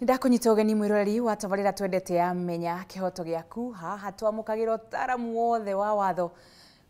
Ndakunyita ugeni mwiroreri wa tabarira twendete ya menya kihoto giaku haha twamukagira utaramu wothe wa watho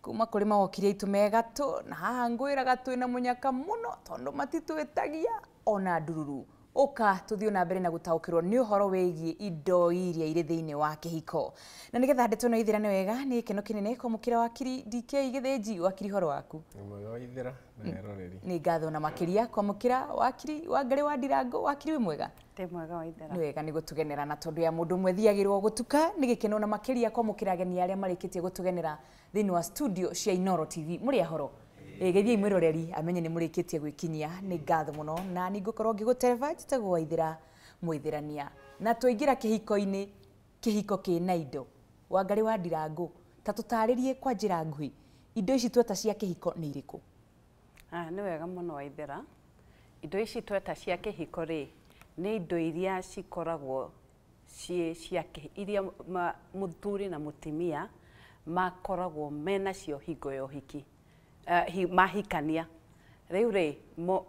kuma kuri mawokiri aitu mega tu na haha ngwiraga twina munyaka muno tondu matitwitagia ona ndururu uka tuthio na mbere na gutaukirwo ni uhoro wegie indo iria iri thiini wa kihiko na nigetha ndeto no ithirane wega ni kino kinene kumukira wakiri DK Githinji wakiri horo waku mwega wa ithira na eroreri ni ngatho na makiria kumukira wakiri Wangari wa Ndirango wakiri wi mwega te mwega wa ithira ni wega ni gutugenera na tondu ya mundu mwe thiagirwo gutuka ni gikeno na makiria kumukira ageni aria marikitie gutugenera thiini wa studio cia Inoro TV muri ahoro Githii mwiroreri amenye ni murikitie gwikinyia ni ngatho muno na ni ngukorwo ngigutereva njitagwo Waithira Mwithirania na twaingira kihiko-ini kihiko kina indo Wangari wa Ndirango ta tutaririe kwa njira nguhi indo ici tweta cia kihiko ni iriku ni wega muno Waithira indo ici tweta cia kihiko ri ni indo iria cikoragwo cia iria muthuri na mutimia makoragwo mena cio hingo ya uhiki mahikania riu ri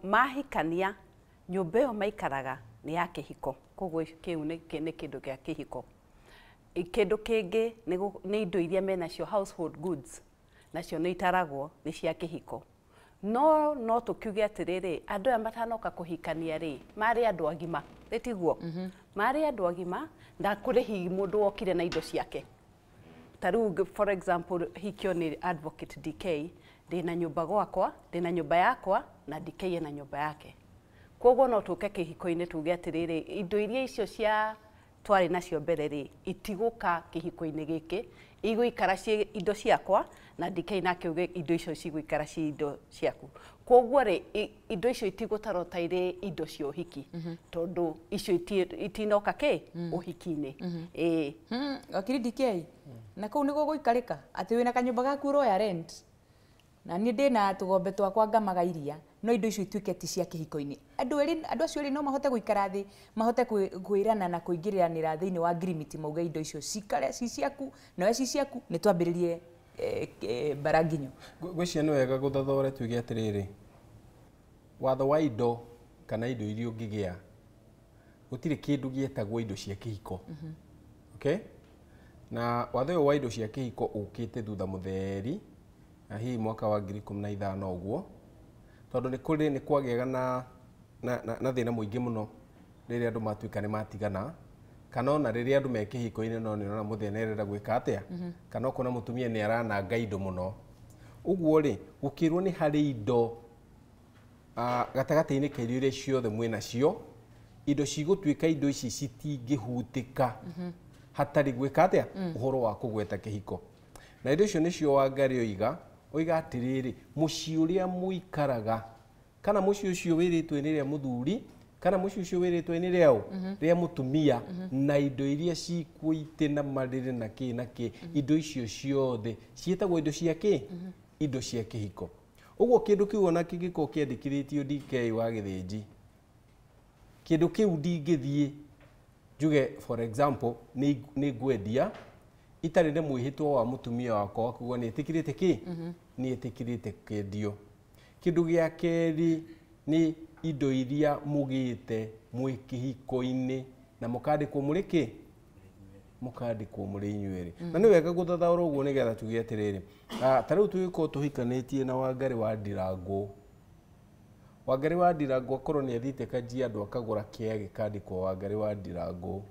mahikania nyumba iyo maikaraga ni ya kihiko koguo kiu ni kindu gia kihiko kindu kingi ni indo iria mena cio household goods nacio ni itaragwo ni cia kihiko no tukiuge atiriri andu aya matanoka kuhikania ri mari andu agima retiguo mari andu agima na kuri hi mundu wokire na indo ciake taru for example hikio ni advocate DK ndina nyumba gwakwa ndina nyumba yakwa na DK na nyumba yake koguo no tuke kihiko-ini tuge atiriri indo iria icio cia twari nacio mbere ri itiguka kihiko-ini giki iguikara ci indo ciakwa na DK nake uge indo icio ciguikara ci indo ciaku koguo ri indo icio itigutaro taire indo cio hiki tondu icio itinoka ki uhiki-ini wakiri DK na kuu niguo guikarika ati wina kanyumba gaku roya rent na ni ndina tugombe twakwa ngamaga iria no indo icio ituike ti cia kihiko-ini andu acio ri no mahote guikara thi mahote kwirana na kuingiriranira thiini wa agreement mauga indo icio cikare ci ciaku no ci ciaku ni twambiririe baranginyo gwicia ni wega guthathore tuge atiriri watho wa indo kana indo iria ungigia gutire kindu gietagwo indo cia kihiko okay na watho wa indo cia kihiko ukite thutha mutheri na hii mwaka wa 2015 uguo tondu ni kwagiega na thina muingi muno riria andu matuika ni matigana kana ona riria andu me kihiko-ini no nirona muthenya erenda gwika atia kana okona mutumia ni arananga indo muno uguo ri gukirwo ni hari indo gatagati-ini ka irio ciothe mwina cio indo cigutuika indo ici citingihutika hatari gwika atia uhoro wa kugweta kihiko na indo icio nicio Wangari oiga atiriri mucii uria muikaraga kana mucii ucio wiritwe ni ria muthuri kana mucii ucio wiritwe ni riao ria mutumia na indo iria cikuite na mariri na ki indo icio ciothe cietagwo indo cia ki indo cia kihiko uguo kindu kiu ona kingiko kiandikithitio DK wa Githinji kindu kiu ndingithie juge for example ni ngwendia itari ne mwihitwo wa mutumia wakwa kuwa ni etikirite ki ni etikirite kendio kindu gia keri ni indo iria mugite mwikihiko-ini na mukandikwo muri ki mukandikwo muri inyueri na ni wega guthathaura uguo ni getha tuge atiriri tariu tuiko tuhikanitie na Wangari wa Ndirango Wangari wa Ndirango akorwo ni athite kanjia andu akagura kia gikandikwo Wangari wa Ndirango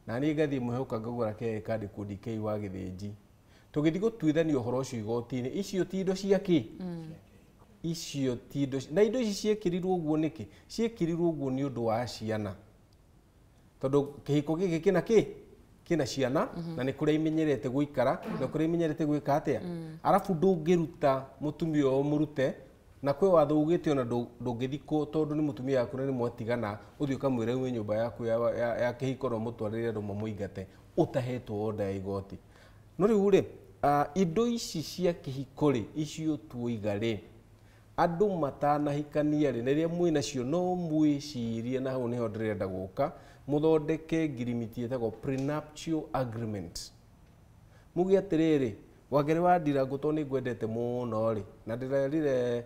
na ni ngathie muheuka ngagura kia gikandikwo DK wa Githinji tugithi gutuithania uhoro ucio igoti-ini icio ti indo cia ki icio ti indo na indo ici ciekirirwo uguo niki ciekirirwo uguo ni undu wa ciana tondu kihiko giki kina ciana na ni kuria imenyerete guikara na kuria imenyerete gwika atia arafu ndungiruta mutumia o murute na kwe watho ugite ona ndungithiko tondu ni mutumia yaku ni mwatigana uthii ukamwira uwe nyumba yaku ya kihiko no mutwarire andu mamuingate utahetwo oda ya igoti no riu ri indo ici cia kihiko ri icio tuiga ri andu matanahikania ri riria mwina cio no mwicirie na hau niho ndirenda guka muthondeke agreement yetagwo prenuptial agreement mugi atiriri Wangari wa Ndirango to ni ngwendete muno ri na ndirerire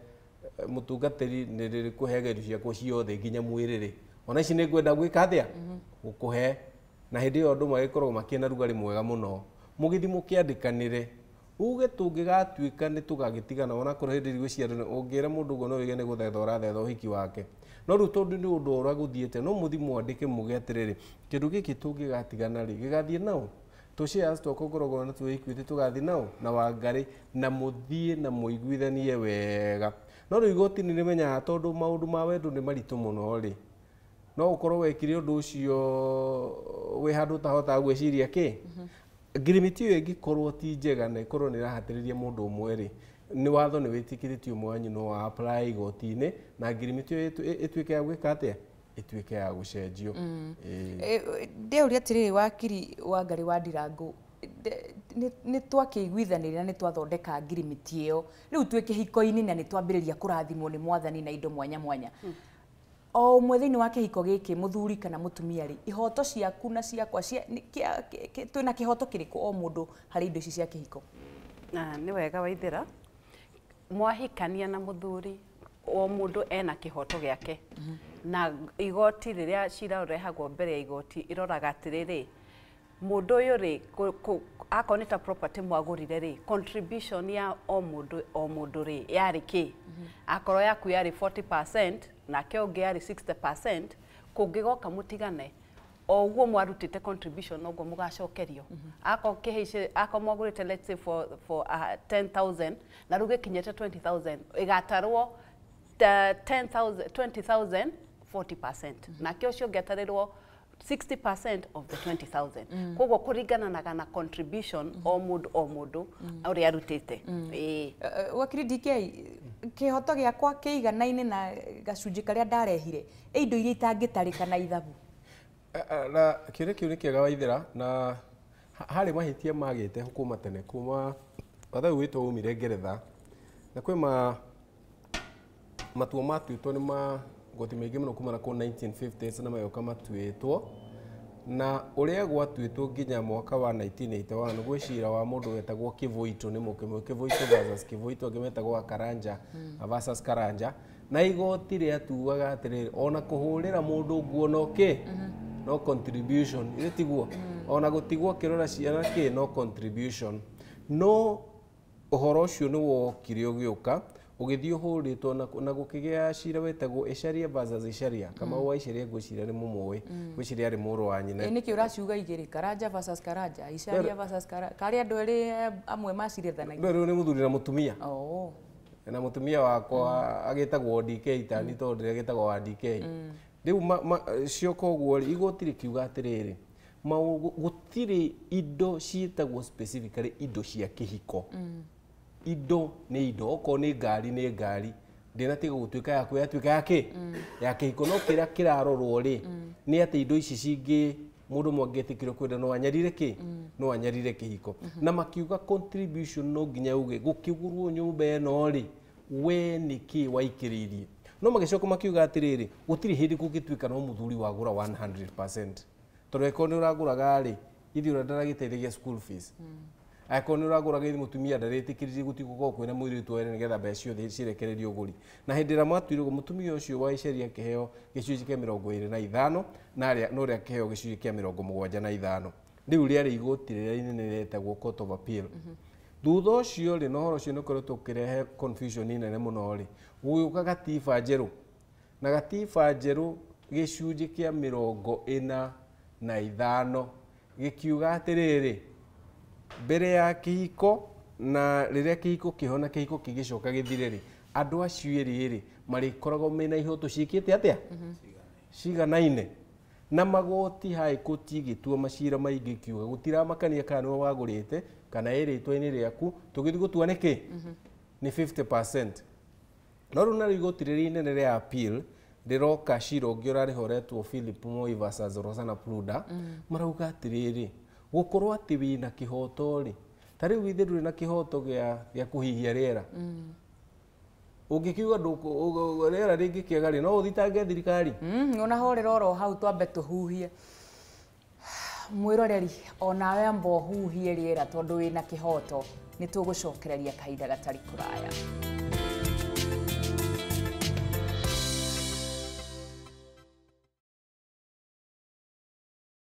mutungatiri ni riri kuhega indo ciakwa ciothe nginya mwiriri ona ici nĩ ngwenda gwĩka atĩa gũkũhe na hĩndĩ ĩyo andũ magĩkorwo makĩna rugarĩ mwega mũno mũgĩthi mũkĩandĩkanĩre uge tũngĩgatuĩka nĩ tũgagĩtigana ona kũrĩ hĩndĩ gwĩciarana ũngĩra mũndũ ũguo no wĩge nĩ gũthetha ũrathetha ũhiki wake no rĩu tondũ nĩ ũndũ ũrĩa gũthiĩte no mũthi mwandĩke muge atĩrĩrĩ kĩndũ gĩkĩ tũngĩgatigana rĩ gĩgathiĩ nao tũciaci twakwa ngoragwo na twĩikuĩte tũgathiĩ nao na Wangari na mũthiĩ na mũiguithanie wega no rĩu igoti nĩ rĩmenyaga tondũ maũndũ ma wendo nĩ maritũ mũno rĩ no ũkorwo wekire ũndũ ũcio wĩ handũ ũtahotaga gwĩciria kĩ ngirimiti ĩyo ĩngĩkorwo ti njega na ĩkorwo nĩ ĩrahatĩrĩria mũndũ ũmwe rĩ nĩ watho nĩ wĩtĩkĩrĩtio ũmwe wanyu no wa apply igoti-inĩ na ngirimiti ĩyo ĩtuĩke ya gwĩka atĩa ĩtuĩke ya gũcenjio ndĩũria atĩrĩrĩ wakiri Wangari wa Ndirangũ nĩ twakĩiguithanĩria na nĩ twathondeka ngirimiti ĩyo rĩu twĩ kĩhiko-inĩ na nĩ twambĩrĩria kũrathimwo nĩ Mwathani na indo mwanya mwanya o ũmwe thĩinĩ wa kĩhiko gĩkĩ mũthuri kana mũtumia rĩ ihoto ciaku na ciakwa twĩna kĩhoto kĩrĩkũ o mũndũ harĩ indo ici cia kĩhiko nĩ wega Waithĩra mwahikania na mũthuri o mũndũ ena kĩhoto gĩake na igoti rĩrĩa cira ũrehagwo mbere ya igoti iroraga atĩrĩrĩ mũndũ ũyũ rĩ akorwo nĩ ta property mwagũrire rĩ contribution ya o mũndũ rĩ yarĩ kĩ akorwo yaku yarĩ 40% nake ũngĩ yarĩ 60% kũngĩgoka mũtigane o ũguo mwarutĩte contribution ũguo mũgacokerio akorwo mwagũrĩte let's say for 10,000 na rĩu gĩkinyĩte 20,000 ĩgatarwo 20,000 40% nake ũcio ũngĩatarĩrwo 60% of the 20,000 koguo kũringanaga na contribution o mũndũ ũrĩa arutĩte wakiri DK kĩhoto gĩakwa kĩiganaine na gacunjĩ karĩa ndarehire indo iria itangĩtarĩka na ithabu na kĩrĩa kĩu nĩ kĩega Waithĩra na harĩ mahĩtia magĩte hukuma tene kuma wathaũ witũ umire Ngeretha na kwĩ matua matuĩtwo nĩ magoti maingĩ mũno kuma na kũ 1950s na mayoka matuĩtwo na ũrĩa gwatuĩtwo nginya mwaka wa 1981 gwĩcira wa mũndũ wetagwo Kĩvũitũ nĩ mũkĩmwe Kĩvũitũ versus Kĩvũitũ angĩ metagwo Karanja versus Karanja na igoti rĩatuaga atĩrĩrĩ ona kũhũrĩra mũndũ nguo no kĩ no contribution ĩrĩ tiguo ona gũtigwo kĩrora ciana kĩ no contribution no ũhoro ũcio nĩ wokire ũgĩũka ũgĩthiĩ ũhũrĩtwo na gũkĩgĩa cira wetagwo Echaria versus Echaria kama wa Echaria gwĩciria nĩ mũmũĩ gwĩciria arĩ mũrũ wa nyina nĩkĩ ũraciuga igĩrĩ Karanja versus Karanja Echaria versus Karanja andũ erĩ amwe macirithanagia rĩu nĩ mũthuri na mũtumia na mũtumia wakwa agĩtagwo DK tani tondũ rĩrĩa agĩtagwo wa DK rĩu cioka ũguo igoti rĩkiuga atĩrĩrĩ gũtirĩ indo ciĩtagwo specifically indo cia kĩhiko indo nĩ indo okorwo nĩ ngari ndĩnatiga gũtuĩka yaku yatuĩka yake ya kĩhiko no kĩrĩa kĩrarorwo rĩ nĩ atĩ indo ici cingĩ mũndũ mwangĩtĩkĩrwo kwenda no anyarire kĩ no anyarire kĩhiko na makiuga contribution no nginya uge gũkĩgũrwo nyũmba ĩno rĩ we nĩkĩ waikĩrĩirie no magĩcoka makiuga atĩrĩrĩ gũtirĩ hĩndĩ kũngĩtuĩka no mũthuri wagũra 100% tondũ eko nĩ ũragũraga rĩ ithiĩ ũrĩa ndaragĩteithagia school fees akorwo nĩ ũragũraga ithi mũtumia ndarĩtĩkĩrĩrie gũtigũkorwo kwĩna mũirĩtu wene nĩgetha mbeca ciothe cirekererio ũgũri na hĩndĩ ĩrĩa mwatuire mũtumia ũcio wa Echaria kĩheo gĩcunjĩ kĩa 25 na ũrĩa kĩheo gĩcunjĩ kĩa 75 rĩu rĩarĩ igoti rĩrĩa inene rĩetagwo Court of Appeal thutha ũcio rĩ na ũhoro ũcio nĩ ũkoretwo ũkĩrehe confusion nene mũno rĩ gũgĩũka gatiba njerũ na gatiba njerũ gĩcunjĩ kĩa 45 gĩkiuga atĩrĩrĩ mbere ya kĩhiko na rĩrĩa kĩhiko kĩhona kĩhiko kĩgĩcoka gĩthire rĩ andũ acio erĩ marĩkoragwo mena ihoto ciĩkĩte atĩa ciganaine na magoti High Court igĩtua macira maingĩ kiuga gũtiramakania kana nĩwe wagũrĩte kana ĩrĩtwa-inĩ rĩaku tũgĩthiĩ gũtua nĩkĩ nĩ 50% no rĩu narĩo igoti rĩrĩa inene rĩa appeal rĩroka cira ũngĩ ũrarĩhoretwo Philip Moi versus Rosanna Pruda marauga atĩrĩrĩ gũkorwo atĩ wĩna kĩhoto rĩ ta rĩu ithe ndũrĩ na kĩhoto gĩa kũhihia rĩera ũngĩkiuga rĩera rĩngĩkĩaga rĩ no ũthitange thirikari ona horera oro hau twambe tũhuhie mwĩroreri onawe amba ũhuhie rĩera tondũ wĩna kĩhoto nĩ tũgũcokereria kahinda gatarĩ kũraya.